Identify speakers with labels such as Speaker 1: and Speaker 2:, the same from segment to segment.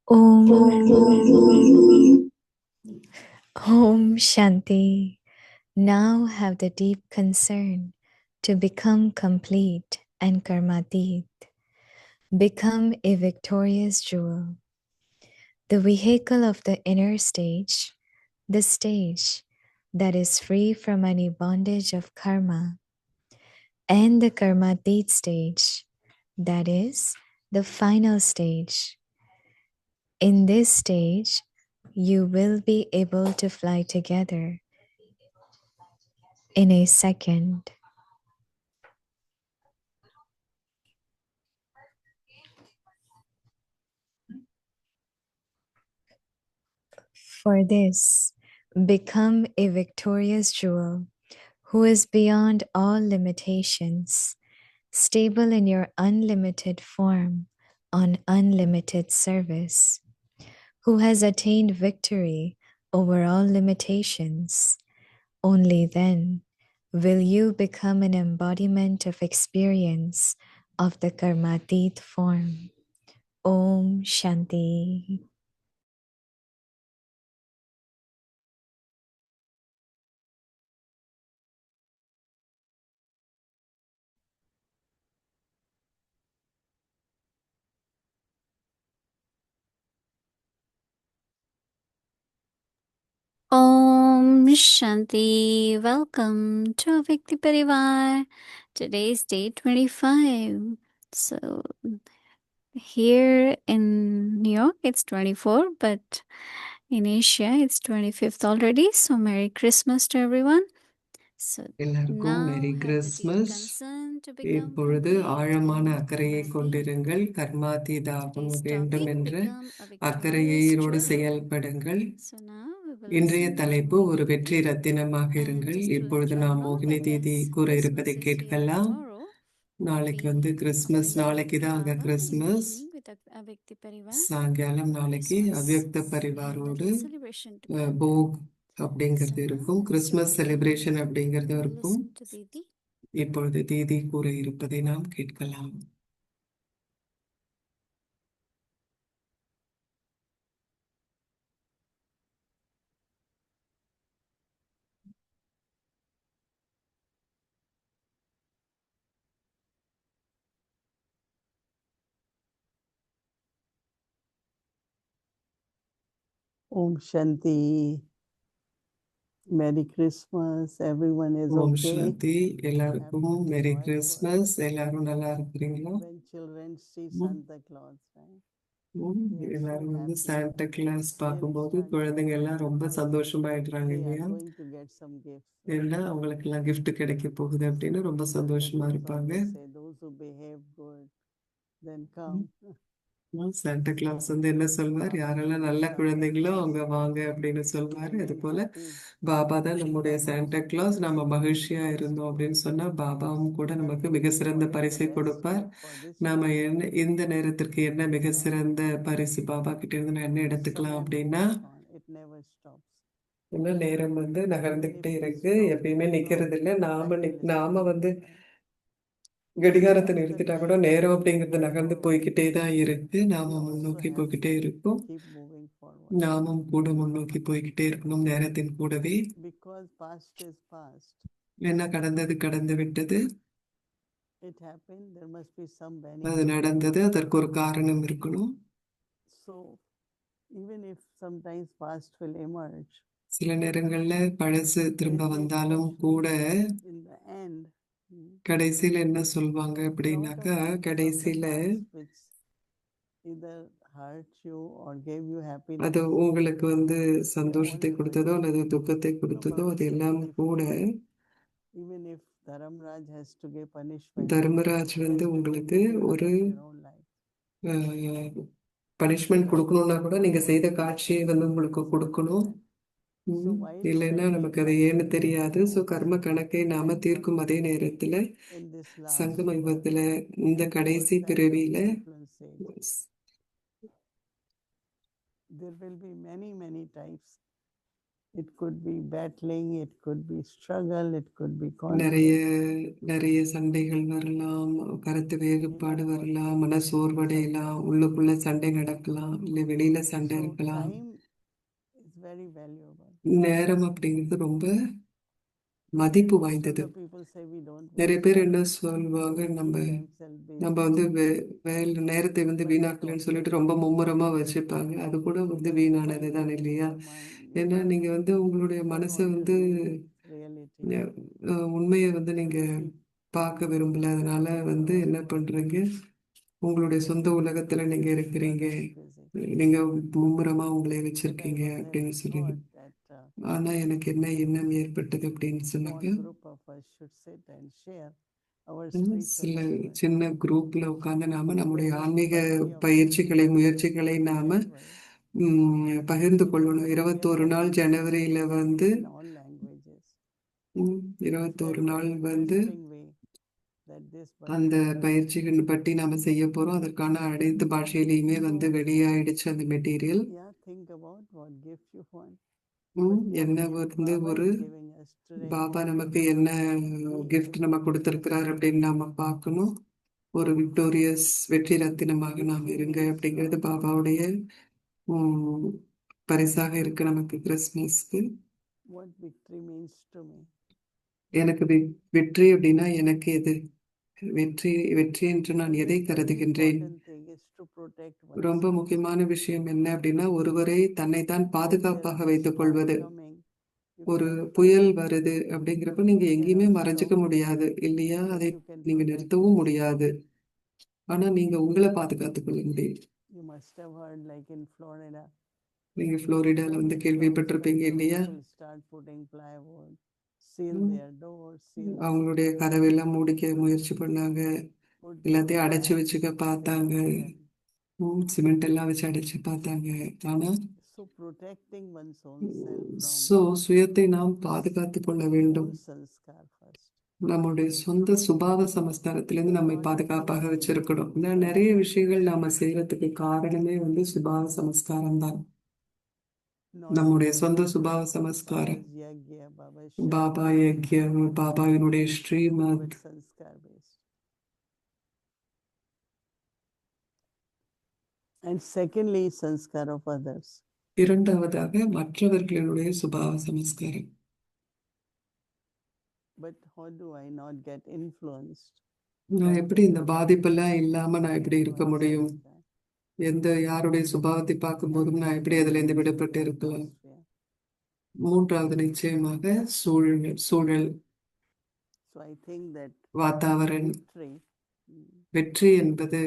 Speaker 1: Om, Om Shanti. Now have the deep concern to become complete and karmatit. Become a victorious jewel, the vehicle of the inner stage, the stage that is free from any bondage of karma, and the karmatit stage, that is the final stage. In this stage, you will be able to fly together in a second. For this, become a victorious jewel who is beyond all limitations, stable in your unlimited form on unlimited service, who has attained victory over all limitations. Only then will you become an embodiment of experience of the Karmatit form. Om Shanti.
Speaker 2: Om Shanti. Welcome to Vikti Parivar. Today's day 25. So here in New York it's 24, but in Asia it's 25th already. So Merry Christmas to everyone. So
Speaker 3: எல்லாருக்கும் மேரி
Speaker 2: now have the deep
Speaker 3: Christmas.
Speaker 2: concern to become
Speaker 3: இப்பொழுது
Speaker 2: complete
Speaker 3: ஆழமான
Speaker 2: and
Speaker 3: அக்கறையை
Speaker 2: karmatit.
Speaker 3: கொண்டிருங்கள், கர்மாதீதாக
Speaker 2: Today's
Speaker 3: வேண்டும்
Speaker 2: topic,
Speaker 3: என்ற
Speaker 2: become a victorious
Speaker 3: அக்கறையோடு
Speaker 2: jewel.
Speaker 3: செயல்படுங்கள்.
Speaker 2: So now we will
Speaker 3: இன்றைய
Speaker 2: listen to
Speaker 3: தலைப்பு ஒரு
Speaker 2: Mohini
Speaker 3: வெற்றி
Speaker 2: Didi.
Speaker 3: ரத்தினமாக
Speaker 2: And
Speaker 3: இருங்கள்.
Speaker 2: just to
Speaker 3: இப்பொழுது
Speaker 2: let you all
Speaker 3: நாம்
Speaker 2: know
Speaker 3: மோகினி
Speaker 2: that
Speaker 3: தீதி
Speaker 2: as
Speaker 3: கூற
Speaker 2: Christmas
Speaker 3: இருப்பதை
Speaker 2: is here
Speaker 3: கேட்கலாம்.
Speaker 2: tomorrow,
Speaker 3: நாளைக்கு
Speaker 2: we
Speaker 3: கிறிஸ்மஸ்,
Speaker 2: will
Speaker 3: நாளைக்கு தான் அங்க
Speaker 2: have an
Speaker 3: Christmas.
Speaker 2: evening with Avikti Parivar
Speaker 3: சாயங்காலம்
Speaker 2: for
Speaker 3: நாளைக்கு
Speaker 2: Christmas
Speaker 3: அவ்யக்த
Speaker 2: and
Speaker 3: பரிவாரோடு
Speaker 2: little celebration to come.
Speaker 3: போக்
Speaker 2: So
Speaker 3: அப்படிங்கிறது இருக்கும்,
Speaker 2: now,
Speaker 3: கிறிஸ்மஸ் செலிப்ரேஷன் அப்படிங்கிறது
Speaker 2: we'll
Speaker 3: இருக்கும்.
Speaker 2: listen to Didi.
Speaker 3: இப்பொழுது தீதி கூற இருப்பதை நாம் கேட்கலாம்.
Speaker 4: Om Shanti. Merry Christmas. Everyone is
Speaker 3: Om
Speaker 4: okay.
Speaker 3: சாந்தி. எல்லாருக்கும்
Speaker 4: Happy
Speaker 3: மேரி
Speaker 4: Diwali.
Speaker 3: கிறிஸ்மஸ். எல்லாரும் நல்லா இருக்கிறீங்களா?
Speaker 4: When children see
Speaker 3: ம்,
Speaker 4: Santa Claus, right?
Speaker 3: ம்.
Speaker 4: They are so
Speaker 3: எல்லாரும்
Speaker 4: happy.
Speaker 3: சாண்டா கிளாஸ்
Speaker 4: They'll
Speaker 3: பார்க்கும்போது
Speaker 4: start
Speaker 3: குழந்தைங்க
Speaker 4: telling,
Speaker 3: எல்லாம் ரொம்ப சந்தோஷமாயிடுறாங்க
Speaker 4: they are
Speaker 3: இல்லையா?
Speaker 4: going to get some gifts.
Speaker 3: ஏன்னா அவங்களுக்கு எல்லாம் gift கிடைக்க போகுது அப்படின்னு ரொம்ப
Speaker 4: Santa
Speaker 3: சந்தோஷமா
Speaker 4: Claus
Speaker 3: இருப்பாங்க.
Speaker 4: always say, those who behave good, then come.
Speaker 3: Santa Claus என்ன சொல்வார், யாரெல்லாம் நல்ல குழந்தைங்களோ அவங்க வாங்க அப்படின்னு சொல்வாரு. அது போல பாபா தான் நம்முடைய சாண்டா கிளாஸ். நம்ம மகிழ்ச்சியா இருந்தோம் அப்படின்னு சொன்னா பாபாவும் கூட நமக்கு மிக சிறந்த பரிசை கொடுப்பார். நாம என்ன இந்த நேரத்திற்கு என்ன மிக சிறந்த பரிசு பாபா கிட்ட இருந்து நான் என்ன எடுத்துக்கலாம் அப்படின்னா, இன்னும் நேரம் நகர்ந்துகிட்டே இருக்கு, எப்பயுமே நிக்கிறது இல்லை. நாம கடிகாரத்தை நிறுத்திட்டா கூட நேரம் அப்படிங்கிறது நகர்ந்து போய்கிட்டே தான் இருக்கு. நாம முன்னோக்கி போய்கிட்டே இருக்கோம். நாமும் கூட முன்னோக்கி போய்கிட்டே இருக்கணும் நேரத்தின் கூடவே. என்ன கடந்தது கடந்து விட்டது, அது நடந்தது, அதற்கு ஒரு காரணம் இருக்கணும். சில நேரங்கள்ல பழசு திரும்ப வந்தாலும் கூட கடைசியில என்ன சொல்வாங்க அப்படின்னாக்கா, கடைசியில அது உங்களுக்கு சந்தோஷத்தை கொடுத்ததோ அல்லது துக்கத்தை கொடுத்ததோ அது எல்லாம் கூட தர்மராஜ் உங்களுக்கு ஒரு பனிஷ்மெண்ட் கொடுக்கணும்னா கூட நீங்க செய்த காட்சியை உங்களுக்கு கொடுக்கணும். இல்லைன்னா நமக்கு அது ஏன்னு தெரியாது. ஸோ கர்ம கணக்கை நாம தீர்க்கும் அதே நேரத்துல சங்கம யுகத்துல இந்த கடைசி பிறவியில
Speaker 4: It could be battling, it could be struggle, it could be
Speaker 3: நிறைய
Speaker 4: conflict.
Speaker 3: நிறைய சண்டைகள் வரலாம், கருத்து வேறுபாடு
Speaker 4: What
Speaker 3: வரலாம், மன சோர்வடையலாம், உள்ளுக்குள்ள சண்டை நடக்கலாம், இல்லை வெளியில சண்டை
Speaker 4: so
Speaker 3: இருக்கலாம்.
Speaker 4: time is very valuable.
Speaker 3: நேரம் அப்படிங்கிறது ரொம்ப மதிப்பு
Speaker 4: Most of
Speaker 3: வாய்ந்தது.
Speaker 4: the people say we don't
Speaker 3: நிறைய
Speaker 4: waste
Speaker 3: பேர்
Speaker 4: time.
Speaker 3: என்ன சொல்லுவாங்க,
Speaker 4: They
Speaker 3: நம்ம
Speaker 4: keep themselves
Speaker 3: நம்ம
Speaker 4: busy.
Speaker 3: வந்து வேலை நேரத்தை வந்து
Speaker 4: But that
Speaker 3: வீணாக்கலன்னு
Speaker 4: also
Speaker 3: சொல்லிட்டு ரொம்ப
Speaker 4: wastes
Speaker 3: மும்முரமா
Speaker 4: time.
Speaker 3: வச்சுப்பாங்க. அது கூட வந்து
Speaker 4: Because you
Speaker 3: வீணானது
Speaker 4: can't
Speaker 3: தான்
Speaker 4: change
Speaker 3: இல்லையா?
Speaker 4: your mind. You
Speaker 3: ஏன்னா
Speaker 4: can't,
Speaker 3: நீங்க வந்து உங்களுடைய
Speaker 4: you don't
Speaker 3: மனசை
Speaker 4: want to
Speaker 3: வந்து
Speaker 4: live its reality.
Speaker 3: உண்மையை வந்து
Speaker 4: So
Speaker 3: நீங்க
Speaker 4: you keep
Speaker 3: பார்க்க விரும்பல. அதனால வந்து
Speaker 4: your
Speaker 3: என்ன
Speaker 4: own world.
Speaker 3: பண்றீங்க, உங்களுடைய சொந்த உலகத்துல நீங்க
Speaker 4: Keep
Speaker 3: இருக்கிறீங்க,
Speaker 4: others busy.
Speaker 3: நீங்க மும்முரமா உங்களை
Speaker 4: But I
Speaker 3: வச்சிருக்கீங்க
Speaker 4: was then
Speaker 3: அப்படின்னு சொல்லுங்க.
Speaker 4: thought that
Speaker 3: ஆனா எனக்கு என்ன எண்ணம் ஏற்பட்டது அப்படின்னு
Speaker 4: a
Speaker 3: சொன்னாக்க,
Speaker 4: small group of us should sit and share our spiritual
Speaker 3: சில
Speaker 4: efforts.
Speaker 3: சின்ன குரூப்ல உட்கார்ந்து நாம நம்முடைய
Speaker 4: There is
Speaker 3: ஆன்மீக
Speaker 4: plenty of
Speaker 3: பயிற்சிகளை
Speaker 4: activities
Speaker 3: முயற்சிகளை
Speaker 4: in
Speaker 3: நாம
Speaker 4: January.
Speaker 3: பகிர்ந்து
Speaker 4: We
Speaker 3: கொள்ளணும்.
Speaker 4: are
Speaker 3: 21 நாள்
Speaker 4: going
Speaker 3: ஜனவரியில வந்து
Speaker 4: in all languages.
Speaker 3: 21
Speaker 4: Very
Speaker 3: நாள் வந்து
Speaker 4: interesting way that this
Speaker 3: அந்த
Speaker 4: Bhagavad Gita
Speaker 3: பயிற்சிகள் பற்றி நாம செய்ய போறோம். அதற்கான அனைத்து பாஷையிலையுமே வந்து வெளியாயிடுச்சு அந்த material.
Speaker 4: Yeah, think about what gift you want.
Speaker 3: என்ன
Speaker 4: What gift
Speaker 3: வந்து
Speaker 4: Baba
Speaker 3: ஒரு
Speaker 4: is giving us today.
Speaker 3: Baba நமக்கு என்ன கிஃப்ட் நம்ம கொடுத்திருக்கிறார் அப்படின்னு நாம பார்க்கணும். ஒரு விக்டோரியஸ் வெற்றி ரத்தினமாக நாம் இருங்க அப்படிங்கிறது பாபாவுடைய பரிசாக இருக்கு நமக்கு கிறிஸ்மஸ்க்கு.
Speaker 4: What victory means to me.
Speaker 3: எனக்கு வெற்றி அப்படின்னா எனக்கு எது வெற்றி? வெற்றி என்று நான் எதை கருதுகின்றேன்?
Speaker 4: Important thing is to protect
Speaker 3: ரொம்ப
Speaker 4: oneself.
Speaker 3: முக்கியமான விஷயம் என்ன அப்படின்னா, ஒருவரை தன்னைத்தான் பாதுகாப்பாக
Speaker 4: There is a
Speaker 3: வைத்துக் கொள்வது.
Speaker 4: storm coming. You
Speaker 3: ஒரு
Speaker 4: cannot
Speaker 3: புயல்
Speaker 4: hide.
Speaker 3: வருது அப்படிங்கிறப்ப நீங்க
Speaker 4: You
Speaker 3: எங்கேயுமே
Speaker 4: cannot
Speaker 3: மறைஞ்சுக்க
Speaker 4: stop.
Speaker 3: முடியாது இல்லையா?
Speaker 4: But
Speaker 3: அதை
Speaker 4: you can
Speaker 3: நீங்க
Speaker 4: protect
Speaker 3: நிறுத்தவும்
Speaker 4: yourself.
Speaker 3: முடியாது. ஆனா நீங்க உங்களை பாதுகாத்துக் கொள்ள முடியும்.
Speaker 4: You must have heard, like in Florida,
Speaker 3: நீங்க புளோரிடால வந்து
Speaker 4: many
Speaker 3: கேள்விப்பட்டிருப்பீங்க
Speaker 4: towns,
Speaker 3: இல்லையா?
Speaker 4: people start putting plywood, seal
Speaker 3: ம்,
Speaker 4: their doors, seal their
Speaker 3: அவங்களுடைய
Speaker 4: windows,
Speaker 3: கதவெல்லாம் மூடிக்க முயற்சி பண்ணாங்க,
Speaker 4: put
Speaker 3: எல்லாத்தையும்
Speaker 4: those
Speaker 3: அடைச்சு வச்சுக்க பார்த்தாங்க,
Speaker 4: cement
Speaker 3: சிமெண்ட் எல்லாம் வச்சு அடைச்சு பார்த்தாங்க. ஆனா
Speaker 4: So protecting one's own self
Speaker 3: சுயத்தை நாம் பாதுகாத்துக் கொள்ள
Speaker 4: from
Speaker 3: வேண்டும்.
Speaker 4: own sanskar first.
Speaker 3: நம்முடைய சொந்த சுபாவ சமஸ்காரத்திலிருந்து நம்மை பாதுகாப்பாக வச்சிருக்கணும். நிறைய விஷயங்கள் நாம செய்யறதுக்கு காரணமே வந்து சுபாவ சமஸ்காரம் தான்.
Speaker 4: Not
Speaker 3: நம்முடைய
Speaker 4: just
Speaker 3: சொந்த சுபாவ சமஸ்காரம்,
Speaker 4: Baba's yagya, Baba's
Speaker 3: Baba
Speaker 4: sharma,
Speaker 3: யக்யம், பாபாவினுடைய
Speaker 4: but
Speaker 3: Srimad,
Speaker 4: sanskar based. And secondly, sanskar of others.
Speaker 3: இரண்டாவதாக மற்றவர்களுடைய சுபாவ சமஸ்காரம்.
Speaker 4: But how do I not get influenced?
Speaker 3: நான் எப்படி இந்த பாதிப்பெல்லாம் இல்லாம நான் எப்படி இருக்க முடியும்? எந்த யாருடைய சுபாவத்தை பார்க்கும் போதும் நான் எப்படி அதுல இருந்து விடுபட்டு இருக்கலாம்? மூன்றாவது நிச்சயமாக சூழல்,
Speaker 4: So I think that
Speaker 3: வாத்தாவரன்.
Speaker 4: victory,
Speaker 3: வெற்றி என்பது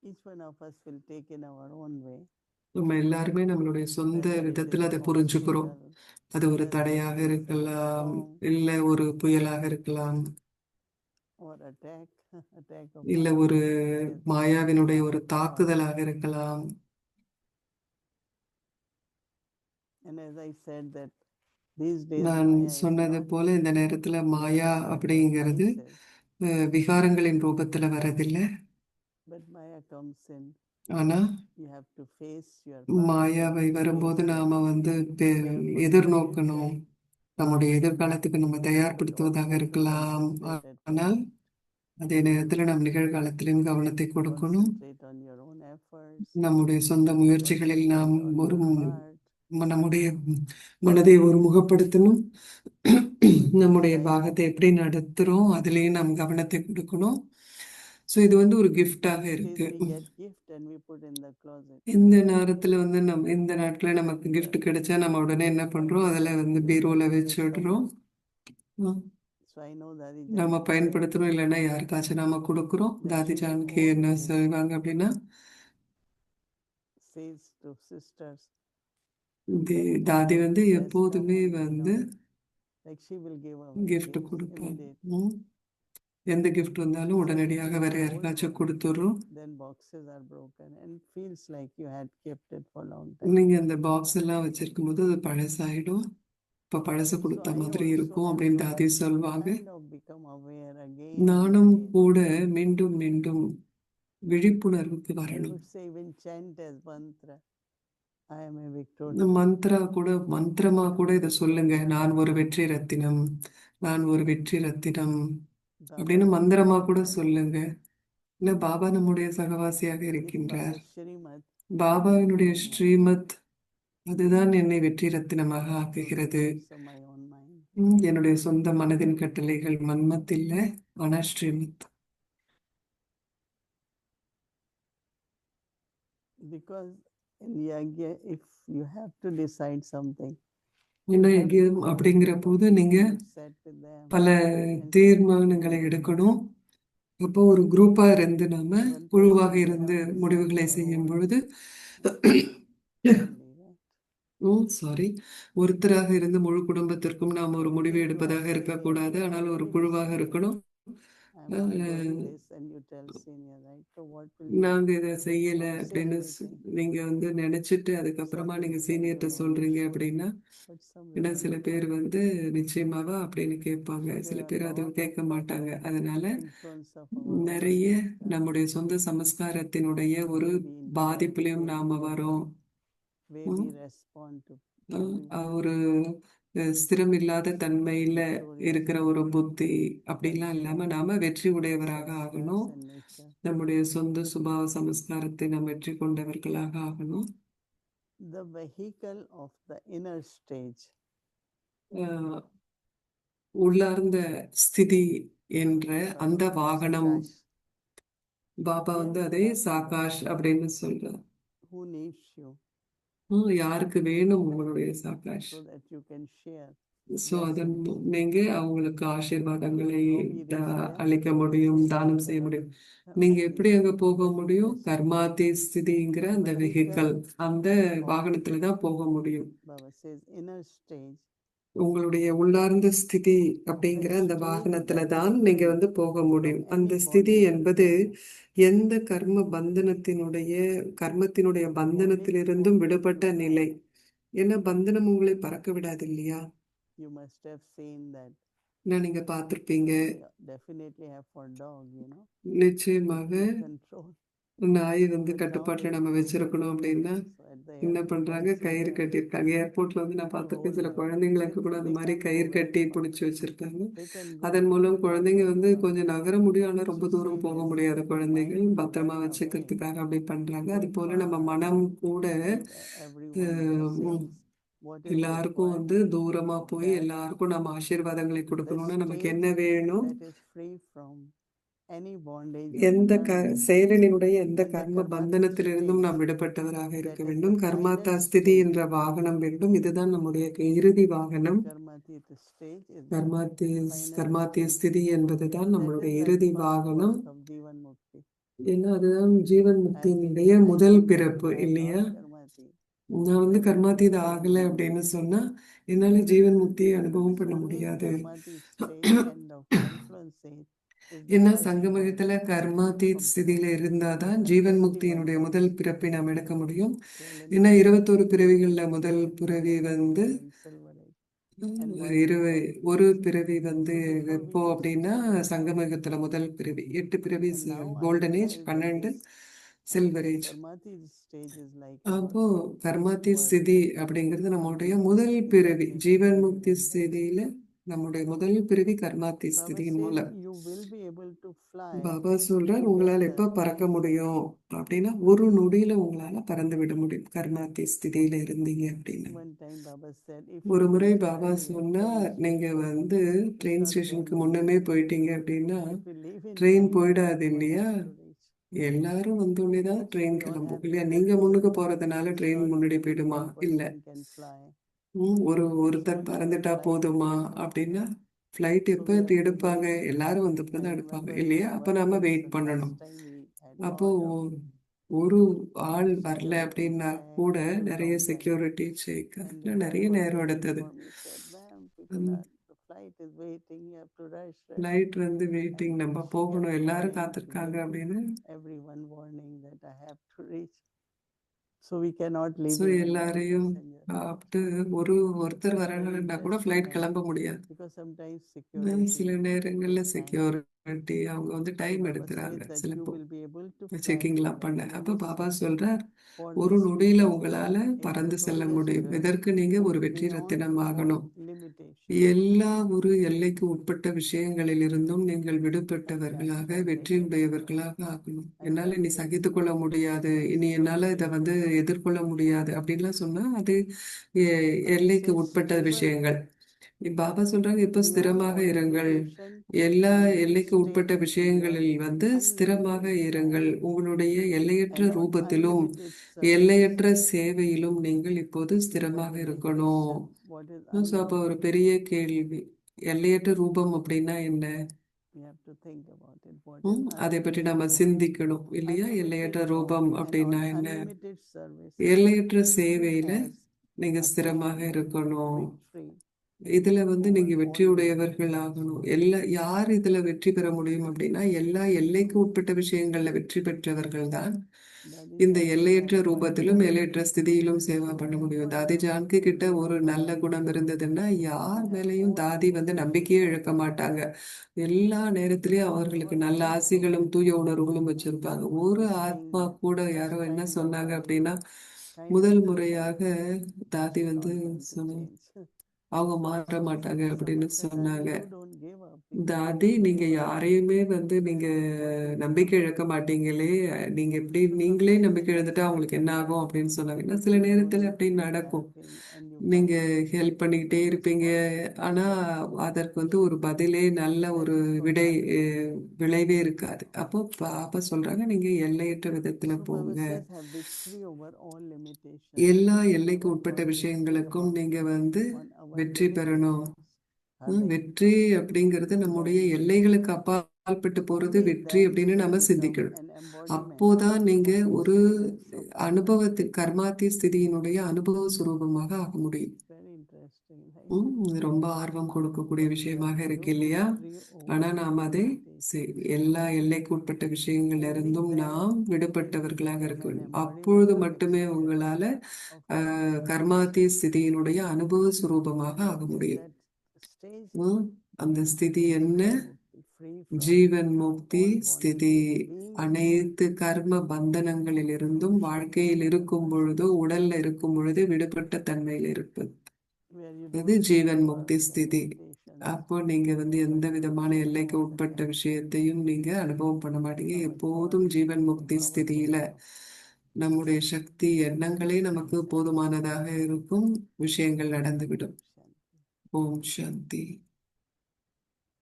Speaker 4: each one of us will take in our own way.
Speaker 3: நம்ம எல்லாருமே நம்மளுடைய சொந்த
Speaker 4: Whether it
Speaker 3: விதத்துல
Speaker 4: is
Speaker 3: அதை புரிஞ்சுக்கிறோம்.
Speaker 4: obstacle,
Speaker 3: அது ஒரு
Speaker 4: whether
Speaker 3: தடையாக
Speaker 4: it is a
Speaker 3: இருக்கலாம்,
Speaker 4: storm
Speaker 3: இல்ல ஒரு புயலாக இருக்கலாம்,
Speaker 4: or attack of
Speaker 3: இல்ல
Speaker 4: Maya
Speaker 3: ஒரு
Speaker 4: against
Speaker 3: மாயாவினுடைய ஒரு
Speaker 4: our
Speaker 3: தாக்குதலாக இருக்கலாம்.
Speaker 4: And as I said that these days
Speaker 3: நான்
Speaker 4: Maya is
Speaker 3: சொன்னது
Speaker 4: not
Speaker 3: போல இந்த நேரத்துல மாயா
Speaker 4: forms of
Speaker 3: அப்படிங்கிறது
Speaker 4: vices,
Speaker 3: விகாரங்களின் ரூபத்துல வரதில்லை.
Speaker 4: but Maya comes in.
Speaker 3: ஆனா
Speaker 4: You have to face your past,
Speaker 3: மாயாவை
Speaker 4: you have to
Speaker 3: வரும்போது
Speaker 4: face
Speaker 3: நாம வந்து
Speaker 4: prepare for the
Speaker 3: எதிர்நோக்கணும்.
Speaker 4: future.
Speaker 3: நம்முடைய எதிர்காலத்துக்கு நம்ம
Speaker 4: But
Speaker 3: தயார்படுத்துவதாக
Speaker 4: also to
Speaker 3: இருக்கலாம்.
Speaker 4: concentrate at
Speaker 3: ஆனால்
Speaker 4: present.
Speaker 3: அதே நேரத்துல நம் நிகழ்காலத்திலும் கவனத்தை கொடுக்கணும்.
Speaker 4: Concentrate on your own efforts,
Speaker 3: நம்முடைய சொந்த முயற்சிகளில் நாம்
Speaker 4: concentrate on
Speaker 3: ஒரு
Speaker 4: your part.
Speaker 3: நம்முடைய மனதை ஒருமுகப்படுத்தணும். நம்முடைய பாகத்தை எப்படி நடத்துறோம் அதுலயும் நாம் கவனத்தை கொடுக்கணும். ஸோ இது வந்து ஒரு கிஃப்டாக
Speaker 4: These days
Speaker 3: இருக்கு.
Speaker 4: we get gift and we put in the closet.
Speaker 3: இந்த நேரத்துல வந்து இந்த நாட்கள நமக்கு gift கிடைச்சா நம்ம உடனே என்ன பண்றோம், அதுல வந்து பீரோல வச்சு விடுறோம்.
Speaker 4: So I know that
Speaker 3: நம்ம பயன்படுத்துறோம், இல்லைன்னா யாருக்காச்சும் நாம கொடுக்குறோம். தாதி ஜானகி என்ன சொல்லுவாங்க அப்படின்னா,
Speaker 4: says to sisters,
Speaker 3: தாதி வந்து
Speaker 4: Yes,
Speaker 3: எப்போதுமே
Speaker 4: come on,
Speaker 3: வந்து
Speaker 4: like she will give away
Speaker 3: gift
Speaker 4: gifts
Speaker 3: கொடுப்பாங்க.
Speaker 4: immediately.
Speaker 3: எந்த gift வந்தாலும் உடனடியாக வேற யாருக்காச்சும் கொடுத்துடுறோம்.
Speaker 4: Then boxes are broken and feels like you had kept it for a long time.
Speaker 3: நீங்க அந்த பாக்ஸ் எல்லாம் வச்சிருக்கும் போது அது பழசாயிடும். இப்ப பழசு கொடுத்த மாதிரி இருக்கும் அப்படின்னு தாதி சொல்லுவாங்க.
Speaker 4: Kind of become aware again.
Speaker 3: நானும் கூட மீண்டும் மீண்டும் விழிப்புணர்வுக்கு
Speaker 4: I
Speaker 3: வரணும்.
Speaker 4: would say even chant as mantra. I am a
Speaker 3: இந்த
Speaker 4: victorious.
Speaker 3: மந்திரமா கூட இதை சொல்லுங்க. நான் ஒரு வெற்றி ரத்தினம், நான் ஒரு வெற்றி ரத்தினம் அப்படின்னு
Speaker 4: Baba's
Speaker 3: மந்திரமா கூட
Speaker 4: Srimad.
Speaker 3: சொல்லுங்க. இல்ல பாபா நம்முடைய சகவாசியாக
Speaker 4: With
Speaker 3: இருக்கின்றார்.
Speaker 4: Baba's Srimad,
Speaker 3: பாபாவினுடைய
Speaker 4: become one.
Speaker 3: Srimad அதுதான் என்னை வெற்றி ரத்தினமாக
Speaker 4: Not the
Speaker 3: ஆக்குகிறது.
Speaker 4: rules of my own mind.
Speaker 3: என்னுடைய சொந்த மனதின் கட்டளைகள் மன்மத் இல்ல, ஆனா Srimad.
Speaker 4: Because in Yagya, if you have to decide something,
Speaker 3: என்ன யஜ்யம் அப்படிங்கிற போது நீங்க
Speaker 4: set with them.
Speaker 3: பல தீர்மானங்களை எடுக்கணும். அப்போ ஒரு குரூப்பா இருந்து நாம
Speaker 4: One
Speaker 3: குழுவாக
Speaker 4: person
Speaker 3: இருந்து
Speaker 4: cannot decide
Speaker 3: முடிவுகளை
Speaker 4: for
Speaker 3: செய்யும்
Speaker 4: all.
Speaker 3: பொழுது
Speaker 4: Only, right?
Speaker 3: சாரி, ஒருத்தராக இருந்து முழு குடும்பத்திற்கும் நாம் ஒரு முடிவு
Speaker 4: If you are
Speaker 3: எடுப்பதாக
Speaker 4: senior,
Speaker 3: இருக்கக்கூடாது.
Speaker 4: you
Speaker 3: ஆனால் ஒரு
Speaker 4: already
Speaker 3: குழுவாக
Speaker 4: decided.
Speaker 3: இருக்கணும்.
Speaker 4: I'm not doing
Speaker 3: ah,
Speaker 4: this, and you tell senior, right? So what will you
Speaker 3: நாங்க இதை செய்யல
Speaker 4: not say
Speaker 3: அப்படின்னு
Speaker 4: anything?
Speaker 3: நீங்க வந்து நினைச்சிட்டு அதுக்கப்புறமா
Speaker 4: Some
Speaker 3: நீங்க
Speaker 4: will say,
Speaker 3: சீனியர்கிட்ட
Speaker 4: no,
Speaker 3: சொல்றீங்க
Speaker 4: sure.
Speaker 3: அப்படின்னா,
Speaker 4: But some
Speaker 3: ஏன்னா
Speaker 4: will
Speaker 3: சில
Speaker 4: not
Speaker 3: பேர்
Speaker 4: respond.
Speaker 3: வந்து நிச்சயமாவா அப்படின்னு கேட்பாங்க,
Speaker 4: So
Speaker 3: சில
Speaker 4: there are
Speaker 3: பேர் அதுவும்
Speaker 4: lot of
Speaker 3: கேட்க மாட்டாங்க. அதனால
Speaker 4: influence of our own
Speaker 3: நிறைய
Speaker 4: samskara.
Speaker 3: நம்முடைய சொந்த சமஸ்காரத்தினுடைய ஒரு
Speaker 4: Maybe in
Speaker 3: பாதிப்புலையும் நாம
Speaker 4: way
Speaker 3: வரோம்.
Speaker 4: we
Speaker 3: ம்,
Speaker 4: respond to
Speaker 3: ஒரு ஸ்திரமில்லாத தன்மையில
Speaker 4: victorious
Speaker 3: இருக்கிற ஒரு புத்தி அப்படிலாம் இல்லாம நாம வெற்றி உடையவராக
Speaker 4: samskaras
Speaker 3: ஆகணும்.
Speaker 4: and nature.
Speaker 3: நம்முடைய சொந்த சுபாவ சமஸ்காரத்தை நாம் வெற்றி கொண்டவர்களாக ஆகணும்.
Speaker 4: The vehicle of the inner stage.
Speaker 3: அஹ், உள்ளார்ந்த ஸ்திதி என்ற அந்த
Speaker 4: Baba calls
Speaker 3: வாகனம்,
Speaker 4: Sakash.
Speaker 3: பாபா வந்து
Speaker 4: Here you
Speaker 3: அதை
Speaker 4: have
Speaker 3: சாகாஷ் அப்படின்னு சொல்றார்.
Speaker 4: who needs you
Speaker 3: யாருக்கு வேணும் உங்களுடைய சாகாஷ்?
Speaker 4: so that you can share.
Speaker 3: So அதன் நீங்க அவங்களுக்கு ஆசீர்வாதங்களை
Speaker 4: How we reach there?
Speaker 3: அளிக்க முடியும், தானம் செய்ய முடியும். நீங்க எப்படி அங்க போக முடியும்? கர்மாதி ஸ்திதிங்கிற அந்த வெஹிக்கல், அந்த வாகனத்துல தான் போக முடியும்.
Speaker 4: Baba says inner stage.
Speaker 3: உங்களுடைய உள்ளார்ந்த ஸ்திதி அப்படிங்கிற அந்த வாகனத்துல தான் நீங்க வந்து போக முடியும். அந்த ஸ்திதி என்பது எந்த கர்மத்தினுடைய பந்தனத்திலிருந்தும் விடுபட்ட நிலை. ஏன்னா பந்தனம் உங்களை பறக்க விடாது இல்லையா?
Speaker 4: You must have seen that.
Speaker 3: நீங்க பார்த்திருப்பீங்க.
Speaker 4: We definitely have for dog,
Speaker 3: நிச்சயமாக
Speaker 4: control.
Speaker 3: நாய் வந்து கட்டுப்பாட்டுல நம்ம வச்சிருக்கணும் அப்படின்னா
Speaker 4: So at the
Speaker 3: என்ன
Speaker 4: airport
Speaker 3: பண்றாங்க?
Speaker 4: also
Speaker 3: கயிறு
Speaker 4: there
Speaker 3: கட்டியிருக்காங்க. ஏர்போர்ட்ல வந்து நான் பார்த்திருக்கேன், சில குழந்தைங்களுக்கு கூட அந்த மாதிரி கயிறு கட்டி பிடிச்சி வச்சிருக்காங்க.
Speaker 4: they can go.
Speaker 3: அதன் மூலம் குழந்தைங்க வந்து கொஞ்சம் நகர முடியும், ஆனா ரொம்ப தூரம் போக முடியாத குழந்தைகள் பத்திரமா வச்சுக்கிறதுக்காக அப்படி பண்றாங்க. அது போல நம்ம மனம் கூட
Speaker 4: Everyone
Speaker 3: உம்,
Speaker 4: what is
Speaker 3: எல்லாருக்கும்
Speaker 4: required
Speaker 3: வந்து தூரமா போய் எல்லாருக்கும் நம்ம ஆசீர்வாதங்களை கொடுக்கணும்னா நமக்கு என்ன வேணும்?
Speaker 4: that is free from any bondage.
Speaker 3: எந்த செயலினுடைய எந்த கர்ம பந்தனத்திலிருந்தும் நாம் விடுபட்டவராக இருக்க வேண்டும். கர்மாத்தா ஸ்திதி என்ற வாகனம் வேண்டும். இதுதான் நம்முடைய இறுதி வாகனம். கர்மாத்திய ஸ்திதி என்பதுதான் நம்மளுடைய இறுதி வாகனம். ஏன்னா அதுதான் ஜீவன் முக்தியினுடைய முதல் பிறப்பு இல்லையா? நான் வந்து கர்மாத்தீத ஆகலை அப்படின்னு சொன்னா என்னால ஜீவன் முக்தியை அனுபவம் பண்ண முடியாது. ஏன்னா சங்கமயத்துல கர்மாத்தீத் ஸ்திதியில இருந்தாதான் ஜீவன் முக்தியினுடைய முதல் பிறப்பை நாம் எடுக்க முடியும். ஏன்னா 21 பிறவிகள்ல முதல் பிறவி வந்து ஒரு பிறவி வந்து எப்போ அப்படின்னா சங்கமயுகத்துல முதல் பிறவி. 8 பிறவி கோல்டன் ஏஜ், 12 சில்வர் ஏஜ். அப்போ கர்மாத்தி ஸ்திதி அப்படிங்கிறது நம்முடைய முதல் பிறவி. ஜீவன் முக்தி ஸ்திதியில நம்முடைய முதல் பிறவி கர்மாத்தி ஸ்திதியின் மூலம். பாபா சொல்றார், உங்களால் எப்ப பறக்க முடியும் அப்படின்னா ஒரு நொடியில உங்களால பறந்து விட முடியும் கர்மாத்தி ஸ்திதியில இருந்தீங்க அப்படின்னு. ஒரு முறை பாபா சொன்னா, நீங்க வந்து ட்ரெயின் ஸ்டேஷனுக்கு முன்னமே போயிட்டீங்க அப்படின்னா ட்ரெயின் போயிடாது இல்லையா? எல்லாரும் வந்தோடனேதான் ட்ரெயின் கிளம்பும் இல்லையா? நீங்க முன்னுக்கு போறதுனால ட்ரெயின் முன்னாடி போயிடுமா? இல்ல. ஒருத்தர் பறந்துட்டா போதுமா அப்படின்னா ஃப்ளைட் எப்போ எடுப்பாங்க? எல்லாரும் வந்தப்போ தான் எடுப்பாங்க இல்லையா? அப்போ நாம வெயிட் பண்ணணும். அப்போ ஒரு ஆள் வரல அப்படின்னா கூட நிறைய செக்யூரிட்டி செக், அதெல்லாம் நிறைய நேரம் எடுத்தது. ஃப்ளைட் வந்து வெயிட்டிங், நம்ம போகணும், எல்லாரும் காத்திருக்காங்க அப்படின்னு.
Speaker 4: So we cannot live
Speaker 3: so
Speaker 4: in a
Speaker 3: எல்லாரையும்
Speaker 4: passenger.
Speaker 3: சாப்பிட்டு ஒருத்தர் வரலன்னா கூட ஃப்ளைட் கிளம்ப முடியாது.
Speaker 4: Because sometimes security
Speaker 3: சில நேரங்கள்ல
Speaker 4: takes time.
Speaker 3: செக்யூரிட்டி அவங்க வந்து
Speaker 4: So
Speaker 3: டைம்
Speaker 4: Baba
Speaker 3: எடுக்கிறாங்க
Speaker 4: said that
Speaker 3: சில
Speaker 4: you will be able to fly
Speaker 3: செக்கிங்லாம்
Speaker 4: in
Speaker 3: பண்ண.
Speaker 4: a
Speaker 3: அப்போ பாபா
Speaker 4: millisecond
Speaker 3: சொல்றார்,
Speaker 4: for
Speaker 3: ஒரு
Speaker 4: this
Speaker 3: நொடியில
Speaker 4: reason.
Speaker 3: உங்களால
Speaker 4: If you
Speaker 3: பறந்து செல்ல முடியும்.
Speaker 4: progress
Speaker 3: இதற்கு நீங்க ஒரு வெற்றி
Speaker 4: beyond
Speaker 3: ரத்தினம்
Speaker 4: all
Speaker 3: ஆகணும்.
Speaker 4: limitation,
Speaker 3: எல்லா ஒரு எல்லைக்கு உட்பட்ட விஷயங்களிலிருந்தும் நீங்கள்
Speaker 4: I
Speaker 3: விடுபட்டவர்களாக
Speaker 4: cannot
Speaker 3: வெற்றியுடையவர்களாக ஆகணும்.
Speaker 4: I
Speaker 3: என்னால
Speaker 4: can't
Speaker 3: இனி
Speaker 4: face
Speaker 3: சகித்துக் கொள்ள முடியாது, இனி என்னால இதை வந்து எதிர்கொள்ள முடியாது அப்படின்லாம் சொன்னா அது எல்லைக்கு
Speaker 4: says
Speaker 3: உட்பட்ட
Speaker 4: stable
Speaker 3: விஷயங்கள். பாபா சொல்றாங்க, இப்போ
Speaker 4: beyond
Speaker 3: ஸ்திரமாக
Speaker 4: all
Speaker 3: இருங்கள்.
Speaker 4: limitation
Speaker 3: எல்லா
Speaker 4: and
Speaker 3: எல்லைக்கு உட்பட்ட
Speaker 4: stable in your
Speaker 3: விஷயங்களில் வந்து ஸ்திரமாக
Speaker 4: unlimited
Speaker 3: இருங்கள்.
Speaker 4: form
Speaker 3: உங்களுடைய எல்லையற்ற
Speaker 4: and on
Speaker 3: ரூபத்திலும்
Speaker 4: unlimited service.
Speaker 3: எல்லையற்ற சேவையிலும் நீங்கள் இப்போது
Speaker 4: This is
Speaker 3: ஸ்திரமாக
Speaker 4: the big
Speaker 3: இருக்கணும்.
Speaker 4: question. What is
Speaker 3: ஸோ அப்போ ஒரு
Speaker 4: unlimited?
Speaker 3: பெரிய கேள்வி, எல்லையற்ற ரூபம் அப்படின்னா என்ன?
Speaker 4: We have to think about it. What is
Speaker 3: அதை பற்றி
Speaker 4: unlimited?
Speaker 3: நம்ம சிந்திக்கணும் இல்லையா?
Speaker 4: Unlimited
Speaker 3: எல்லையற்ற
Speaker 4: form
Speaker 3: ரூபம்
Speaker 4: and on
Speaker 3: அப்படின்னா என்ன?
Speaker 4: unlimited service.
Speaker 3: எல்லையற்ற
Speaker 4: Who
Speaker 3: சேவையில
Speaker 4: has
Speaker 3: நீங்க ஸ்திரமாக
Speaker 4: attained
Speaker 3: இருக்கணும்.
Speaker 4: victory
Speaker 3: இதுல வந்து
Speaker 4: over
Speaker 3: நீங்க
Speaker 4: all
Speaker 3: வெற்றியுடையவர்கள்
Speaker 4: limitations?
Speaker 3: ஆகணும். யார் இதுல வெற்றி பெற முடியும் அப்படின்னா, எல்லா எல்லைக்கு உட்பட்ட விஷயங்கள்ல வெற்றி பெற்றவர்கள் தான்
Speaker 4: Daddy
Speaker 3: இந்த
Speaker 4: Janki
Speaker 3: எல்லையற்ற
Speaker 4: had one
Speaker 3: ரூபத்திலும்
Speaker 4: quality.
Speaker 3: எல்லையற்ற ஸ்திதியிலும் சேவை பண்ண முடியும். தாதி ஜான்கி கிட்ட ஒரு நல்ல குணம் இருந்ததுன்னா, யார் மேலேயும் தாதி வந்து நம்பிக்கையே இழக்க மாட்டாங்க. எல்லா நேரத்திலயும் அவர்களுக்கு நல்ல ஆசிகளும் தூய உணர்வுகளும் வச்சிருப்பாங்க. ஒரு ஆத்மா கூட யாரோ என்ன சொன்னாங்க அப்படின்னா, முதல் முறையாக தாதி வந்து சொன்னாங்க, அவங்க மாற மாட்டாங்க அப்படின்னு சொன்னாங்க.
Speaker 4: You don't give up.
Speaker 3: தாதி, நீங்க யாரையுமே வந்து நீங்க நம்பிக்கை இழக்க மாட்டீங்களே, நீங்க எப்படி நீங்களே நம்பிக்கை இழந்துட்டா அவங்களுக்கு என்ன ஆகும் அப்படின்னு சொன்னாங்க. ஏன்னா சில நேரத்துல அப்படி நடக்கும். நீங்க ஹெல்ப் பண்ணிக்கிட்டே இருப்பீங்க, ஆனா அதற்கு வந்து ஒரு பதிலே நல்ல ஒரு விடை விளைவே இருக்காது. அப்போ பாப்பா சொல்றாங்க, நீங்க எல்லையற்ற விதத்துல போங்க. எல்லா எல்லைக்கு உட்பட்ட விஷயங்களுக்கும் நீங்க வந்து வெற்றி பெறணும். வெற்றி அப்படிங்கிறது நம்முடைய எல்லைகளுக்கு அப்பாற்பட்டு போறது வெற்றி அப்படின்னு நம்ம சிந்திக்கணும். அப்போதான் நீங்க ஒரு கர்மாத்தி ஸ்திதியினுடைய அனுபவ சுரூபமாக ஆக முடியும். ரொம்ப ஆர்வம் கொடுக்கக்கூடிய விஷயமாக இருக்கு இல்லையா? ஆனா நாம் அதை எல்லா எல்லைக்கு உட்பட்ட விஷயங்கள்ல இருந்தும் நாம் விடுபட்டவர்களாக இருக்க வேண்டும். அப்பொழுது மட்டுமே உங்களால கர்மாத்தி ஸ்திதியினுடைய அனுபவ சுரூபமாக ஆக முடியும். அந்த ஸ்திதி என்ன? ஜீவன் முக்தி ஸ்திதி. அனைத்து கர்ம பந்தனங்களிலிருந்தும் வாழ்க்கையில் இருக்கும் பொழுதோ உடல்ல இருக்கும் பொழுது விடுபட்ட தன்மையில் இருப்பது, இது ஜீவன் முக்தி ஸ்திதி. அப்போ நீங்க வந்து எந்த விதமான எல்லைக்கு உட்பட்ட விஷயத்தையும் நீங்க அனுபவம் பண்ண மாட்டீங்க. எப்போதும் ஜீவன் முக்தி ஸ்திதியில நம்முடைய சக்தி எண்ணங்களே நமக்கு போதுமானதாக இருக்கும், விஷயங்கள் நடந்துவிடும். ஓம் சாந்தி.